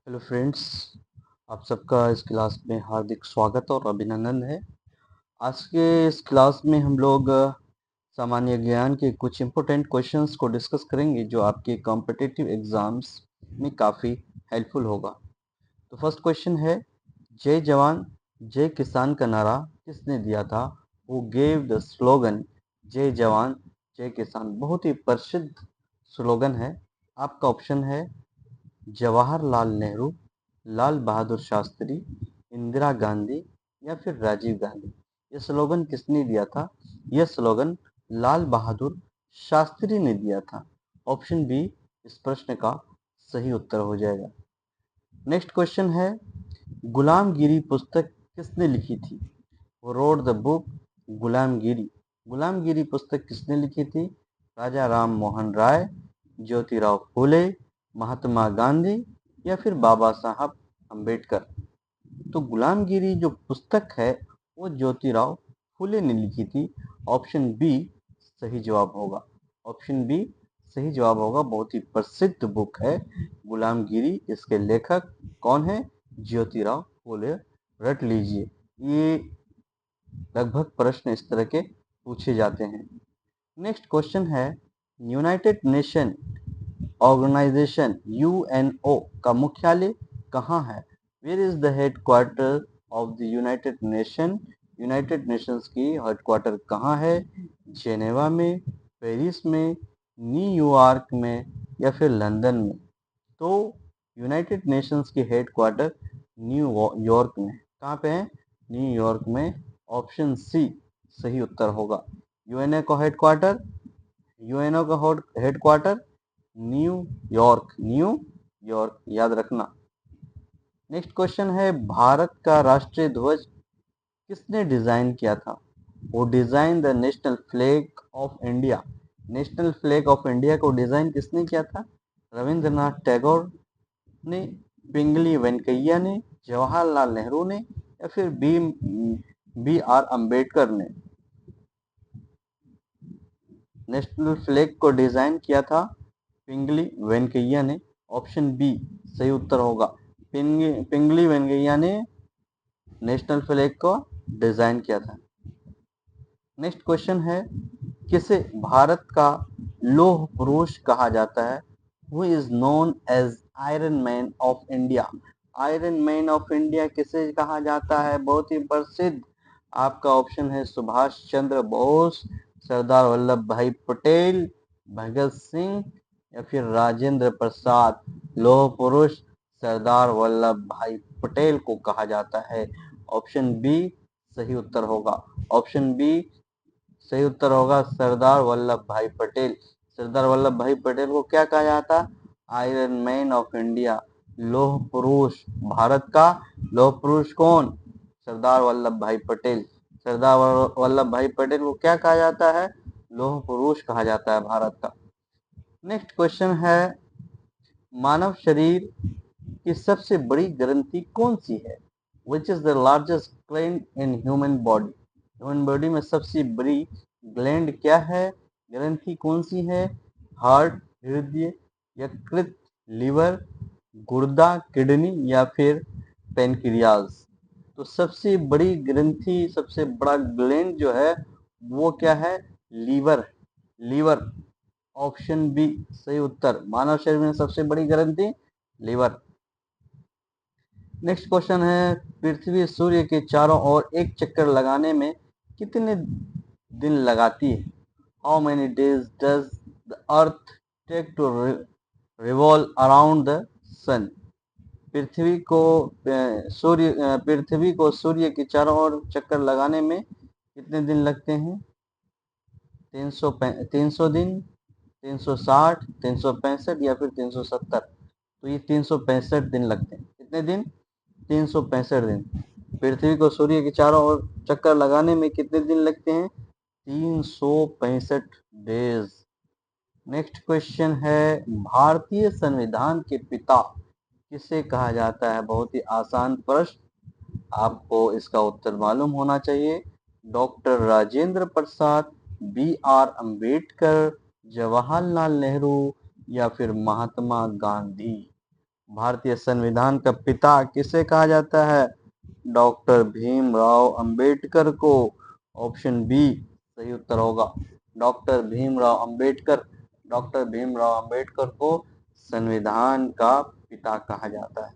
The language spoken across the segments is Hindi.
हेलो फ्रेंड्स, आप सबका इस क्लास में हार्दिक स्वागत और अभिनंदन है। आज के इस क्लास में हम लोग सामान्य ज्ञान के कुछ इम्पोर्टेंट क्वेश्चंस को डिस्कस करेंगे जो आपके कॉम्पिटिटिव एग्जाम्स में काफ़ी हेल्पफुल होगा। तो फर्स्ट क्वेश्चन है, जय जवान जय किसान का नारा किसने दिया था? हु गेव द स्लोगन जय जवान जय किसान? बहुत ही प्रसिद्ध स्लोगन है। आपका ऑप्शन है जवाहरलाल नेहरू, लाल बहादुर शास्त्री, इंदिरा गांधी या फिर राजीव गांधी। यह स्लोगन किसने दिया था? यह स्लोगन लाल बहादुर शास्त्री ने दिया था। ऑप्शन बी इस प्रश्न का सही उत्तर हो जाएगा। नेक्स्ट क्वेश्चन है, गुलामगिरी पुस्तक किसने लिखी थी? रोड द बुक गुलामगिरी। गुलामगिरी पुस्तक किसने लिखी थी? राजा राम मोहन राय, ज्योतिराव फूले, महात्मा गांधी या फिर बाबा साहब अम्बेडकर। तो गुलामगिरी जो पुस्तक है वो ज्योतिराव फूले ने लिखी थी। ऑप्शन बी सही जवाब होगा। ऑप्शन बी सही जवाब होगा। बहुत ही प्रसिद्ध बुक है गुलामगिरी। इसके लेखक कौन है? ज्योतिराव फूले। रट लीजिए, ये लगभग प्रश्न इस तरह के पूछे जाते हैं। नेक्स्ट क्वेश्चन है, यूनाइटेड नेशन ऑर्गेनाइजेशन यूएनओ का मुख्यालय कहाँ है? Where is the headquarter of the United Nation? United Nations की हेडक्वार्टर कहाँ है? जेनेवा में, पेरिस में, न्यूयॉर्क में या फिर लंदन में? तो यूनाइटेड नेशंस की हेडक्वार्टर न्यूयॉर्क में। कहाँ पे है? न्यूयॉर्क में। ऑप्शन सी सही उत्तर होगा। यूएनओ का हेडक्वार्टर यूएनओ का हेडक्वार्टर न्यूयॉर्क। न्यूयॉर्क याद रखना। नेक्स्ट क्वेश्चन है, भारत का राष्ट्रीय ध्वज किसने डिजाइन किया था? वो design the national flag of India. National flag of India को डिजाइन किसने किया था? रविंद्रनाथ टैगोर ने, पिंगली वेंकैया ने, जवाहरलाल नेहरू ने या फिर बी आर अम्बेडकर ने? नेशनल फ्लैग को डिजाइन किया था पिंगली वेंकैया ने। ऑप्शन बी सही उत्तर होगा। पिंगली वेंकैया ने नेशनल फ्लैग को डिजाइन किया था। नेक्स्ट क्वेश्चन है, किसे भारत का लौह पुरुष कहा जाता है? Who is known as iron man of India? Iron man of India किसे कहा जाता है? बहुत ही प्रसिद्ध। आपका ऑप्शन है सुभाष चंद्र बोस, सरदार वल्लभ भाई पटेल, भगत सिंह या फिर राजेंद्र प्रसाद। लौह पुरुष सरदार वल्लभ भाई पटेल को कहा जाता है। ऑप्शन बी सही उत्तर होगा। ऑप्शन बी सही उत्तर होगा सरदार वल्लभ भाई पटेल। सरदार वल्लभ भाई पटेल को क्या कहा जाता? आयरन मैन ऑफ इंडिया, लौह पुरुष। भारत का लौह पुरुष कौन? सरदार वल्लभ भाई पटेल। सरदार वल्लभ भाई पटेल को क्या कहा जाता है? लौह पुरुष कहा जाता है भारत का। नेक्स्ट क्वेश्चन है, मानव शरीर की सबसे बड़ी ग्रंथि कौन सी है? Which is the largest gland in human body? Human body में सबसे बड़ी ग्लैंड क्या है? ग्रंथि कौन सी है? हार्ट, हृदय, यकृत, लिवर, गुर्दा, किडनी या फिर पेनक्रियाज? तो सबसे बड़ी ग्रंथि, सबसे बड़ा ग्लैंड जो है वो क्या है? लीवर। लीवर। ऑप्शन बी सही उत्तर। मानव शरीर में सबसे बड़ी ग्रंथि लीवर। नेक्स्ट क्वेश्चन है, पृथ्वी सूर्य के चारों ओर एक चक्कर लगाने में कितने दिन लगाती है? How many days does the earth take to revolve around the sun? पृथ्वी को सूर्य के चारों ओर चक्कर लगाने में कितने दिन लगते हैं? 300 दिन, 360, 365 या फिर 370? तो ये 365 दिन लगते हैं। कितने दिन? 365 दिन। पृथ्वी को सूर्य के चारों ओर चक्कर लगाने में कितने दिन लगते हैं? 365 डेज। नेक्स्ट क्वेश्चन है, भारतीय संविधान के पिता किसे कहा जाता है? बहुत ही आसान प्रश्न, आपको इसका उत्तर मालूम होना चाहिए। Doctor Rajendra Prasad, B R Ambedkar, Jawaharlal Nehru या फिर महात्मा गांधी? भारतीय संविधान का पिता किसे कहा जाता है? डॉक्टर भीमराव अंबेडकर को। ऑप्शन बी सही उत्तर होगा, डॉक्टर भीमराव अंबेडकर। डॉक्टर भीमराव अंबेडकर को संविधान का पिता कहा जाता है।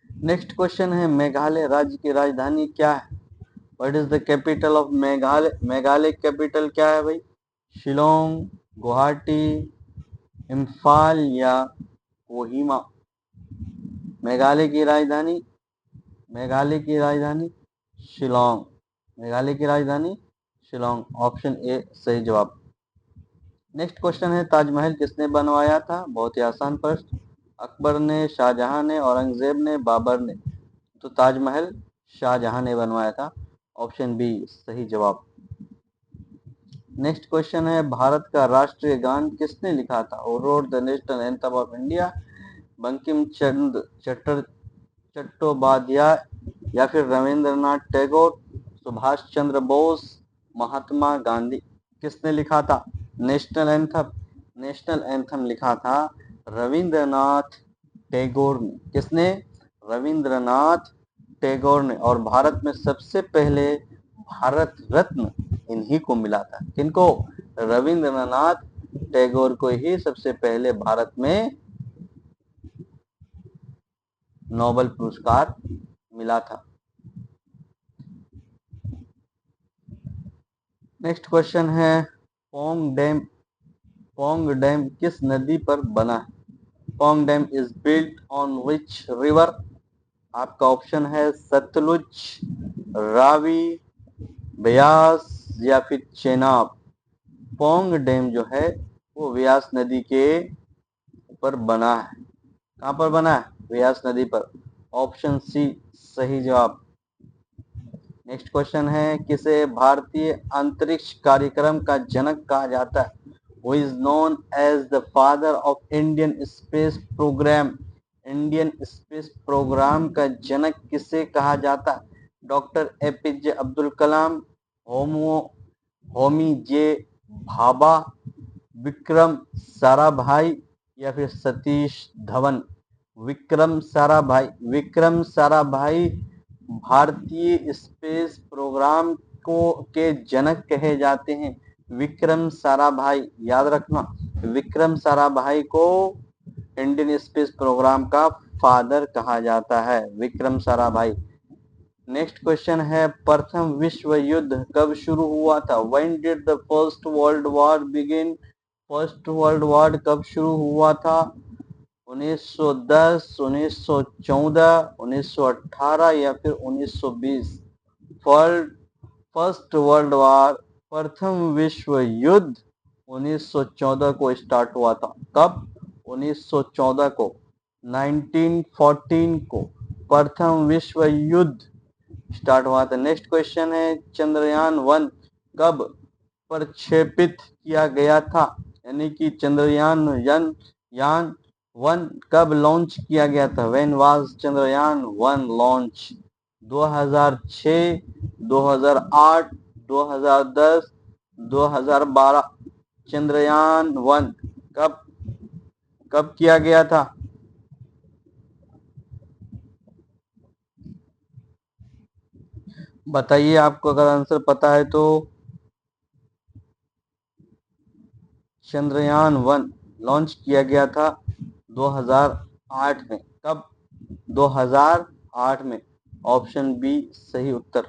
नेक्स्ट क्वेश्चन है, मेघालय राज्य की राजधानी क्या है? What is the capital of Meghalaya? Meghalaya capital क्या है भाई? शिलोंग, गुवाहाटी, इम्फाल या कोहिमा? मेघालय की राजधानी, मेघालय की राजधानी शिलोंग। मेघालय की राजधानी शिलोंग। ऑप्शन ए सही जवाब। नेक्स्ट क्वेश्चन है, ताजमहल किसने बनवाया था? बहुत ही आसान प्रश्न। अकबर ने, शाहजहां ने, औरंगजेब ने, बाबर ने? तो ताजमहल शाहजहां ने बनवाया था। ऑप्शन बी सही जवाब। नेक्स्ट क्वेश्चन है, भारत का राष्ट्रीय गान किसने लिखा था? Who wrote the national anthem of India? Bankim Chandra Chattopadhyay या फिर रविंद्रनाथ टैगोर, सुभाष चंद्र बोस, महात्मा गांधी? किसने लिखा था नेशनल एंथम? नेशनल एंथम लिखा था रविंद्रनाथ टैगोर ने। किसने? रविंद्रनाथ टैगोर ने। और भारत में सबसे पहले भारत रत्न इन्हीं को मिला था। किनको? रविंद्रनाथ टैगोर को ही सबसे पहले भारत में नोबेल पुरस्कार मिला था। नेक्स्ट क्वेश्चन है, पोंग डैम किस नदी पर बना है? Pong dam is built on which river? आपका ऑप्शन है सतलुज, रावी, ब्यास या फिर चेनाब? पोंग डैम जो है वो व्यास नदी के ऊपर बना है। कहां पर बना है? व्यास नदी पर। ऑप्शन सी सही जवाब। नेक्स्ट क्वेश्चन है, किसे भारतीय अंतरिक्ष कार्यक्रम का जनक कहा जाता है? Who is known as the father of Indian space program? Indian space program का जनक किसे कहा जाता है? Doctor APJ Abdul Kalam, Homi J Bhabha, Vikram Sarabhai या फिर सतीश धवन? विक्रम साराभाई। विक्रम साराभाई भारतीय स्पेस प्रोग्राम को के जनक कहे जाते हैं। विक्रम साराभाई, याद रखना, विक्रम साराभाई को इंडियन स्पेस प्रोग्राम का फादर कहा जाता है, विक्रम साराभाई। नेक्स्ट क्वेश्चन है, प्रथम विश्व युद्ध कब शुरू हुआ था? When did the first world war begin? First world war कब शुरू हुआ था? 1910, 1914, 1918 या फिर 1920? फर्स्ट वर्ल्ड वॉर, प्रथम विश्व युद्ध 1914 को स्टार्ट हुआ था। कब? 1914 को, 1914 को प्रथम विश्व युद्ध स्टार्ट हुआ था। नेक्स्ट क्वेश्चन है, चंद्रयान 1 कब प्रक्षेपित किया गया था? यानी कि चंद्रयान यान 1 कब लॉन्च किया गया था? When was Chandrayaan 1 launch? 2006, 2008, 2010, 2012? Chandrayaan 1 कब किया गया था? बताइए, आपको अगर आंसर पता है तो। चंद्रयान 1 लॉन्च किया गया था 2008 में। कब? 2008 में। ऑप्शन बी सही उत्तर।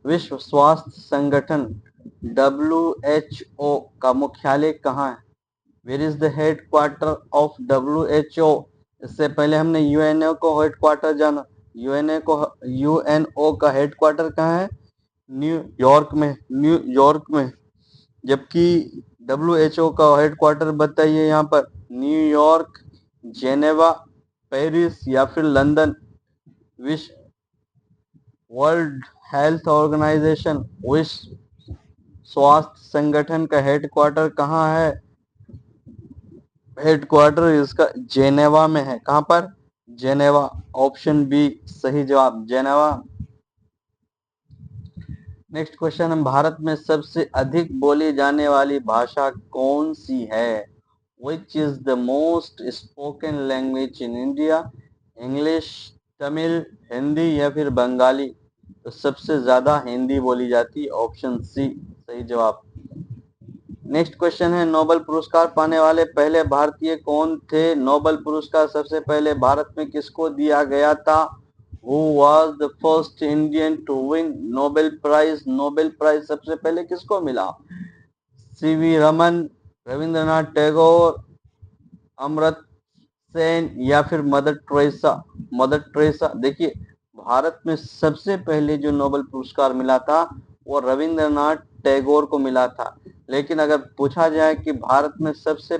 विश्व स्वास्थ्य संगठन WHO का मुख्यालय कहाँ है? Where is the headquarter of WHO? इससे पहले हमने UNO को हेडक्वार्टर जाना। UNO का हेडक्वार्टर कहाँ है? न्यूयॉर्क में, न्यूयॉर्क में। जबकि WHO का हेडक्वार्टर बताइए यहाँ पर, न्यूयॉर्क, जेनेवा, पेरिस या फिर लंदन? विश्व वर्ल्ड हेल्थ ऑर्गेनाइजेशन, विश्व स्वास्थ्य संगठन का हेडक्वार्टर कहाँ है? हेडक्वार्टर इसका जेनेवा में है। कहाँ पर? जेनेवा। ऑप्शन बी सही जवाब, जेनेवा। नेक्स्ट क्वेश्चन है, भारत में सबसे अधिक बोली जाने वाली भाषा कौन सी है? Which is the most spoken language in India? English, Tamil, Hindi या फिर बंगाली? तो सबसे ज्यादा हिंदी बोली जाती है, ऑप्शन सी सही जवाब। नेक्स्ट क्वेश्चन है, नोबेल पुरस्कार पाने वाले पहले भारतीय कौन थे? नोबेल पुरस्कार सबसे पहले भारत में किसको दिया गया था? Who was the first Indian to win Nobel Prize? Nobel prize सबसे पहले किसको मिला? सीवी रमन, रविंद्रनाथ टैगोर, अमर्त्य सेन या फिर मदर टेरेसा? Mother Teresa. देखिए, भारत में सबसे पहले जो नोबेल पुरस्कार मिला था वो रविंद्रनाथ टैगोर को मिला था। लेकिन अगर पूछा जाए कि भारत में सबसे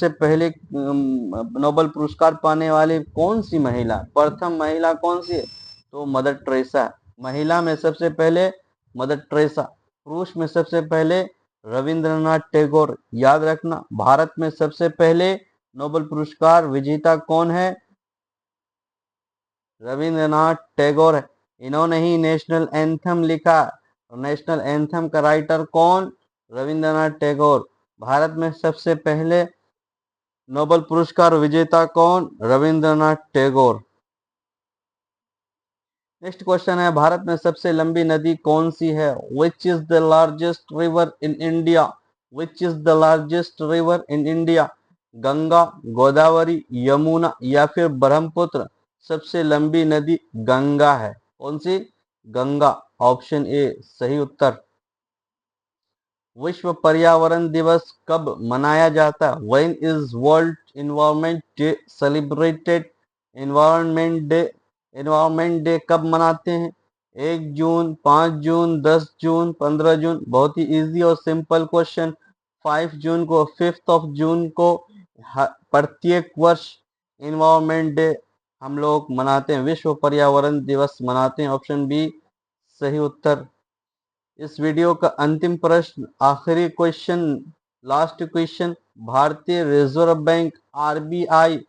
पहले नोबेल पुरस्कार पाने वाली कौन सी महिला, प्रथम महिला कौन सी है? तो मदर टेरेसा। महिला में सबसे पहले मदर टेरेसा, पुरुष में सबसे पहले रविंद्रनाथ टैगोर। याद रखना, भारत में सबसे पहले नोबेल पुरस्कार विजेता कौन है? रविंद्रनाथ टैगोर है। इन्होंने ही नेशनल एंथम लिखा। नेशनल एंथम का राइटर कौन? रविंद्रनाथ टैगोर। भारत में सबसे पहले नोबेल पुरस्कार विजेता कौन? रविंद्रनाथ टैगोर। नेक्स्ट क्वेश्चन है, भारत में सबसे लंबी नदी कौन सी है? Which is the largest river in India? Which is the largest river in India? Ganga, Godavari, Yamuna या फिर ब्रह्मपुत्र? सबसे लंबी नदी गंगा है। कौन सी? गंगा, ऑप्शन ए सही उत्तर। विश्व पर्यावरण दिवस कब मनाया जाता है? When is world environment day celebrated? Environment day कब मनाते हैं? 1 जून, 5 जून, 10 जून, 15 जून? बहुत ही इजी और सिंपल क्वेश्चन। 5 जून को, 5 जून को प्रत्येक वर्ष एनवायरनमेंट डे हम लोग मनाते हैं, विश्व पर्यावरण दिवस मनाते हैं। ऑप्शन बी सही उत्तर। इस वीडियो का अंतिम प्रश्न, आखिरी क्वेश्चन, लास्ट क्वेश्चन, भारतीय reserve bank RBI,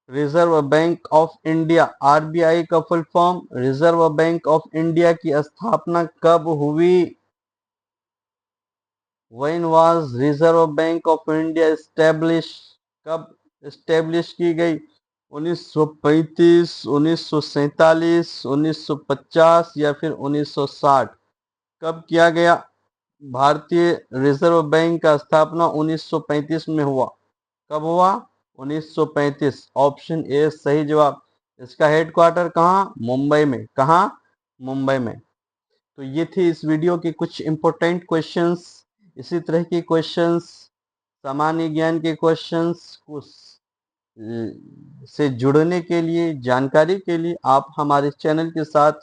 reserve bank of India, RBI का full form, reserve bank of India की स्थापना कब हुई? When was reserve bank of India establish? कब एस्टेब्लिश की गई? 1935, 1947, 1950 या फिर 1960? कब किया गया? भारतीय रिजर्व बैंक का स्थापना 1935 में हुआ। कब हुआ? 1935। ऑप्शन ए सही जवाब। इसका हेडक्वार्टर कहाँ? मुंबई में। कहाँ? मुंबई में। तो ये थे इस वीडियो के कुछ इंपॉर्टेंट क्वेश्चंस। इसी तरह के क्वेश्चंस, सामान्य ज्ञान के क्वेश्चंस को से जुड़ने के लिए, जानकारी के लिए आप हमारे चैनल के साथ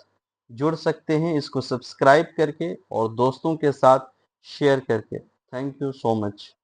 जुड़ सकते हैं, इसको सब्सक्राइब करके और दोस्तों के साथ शेयर करके। Thank you so much.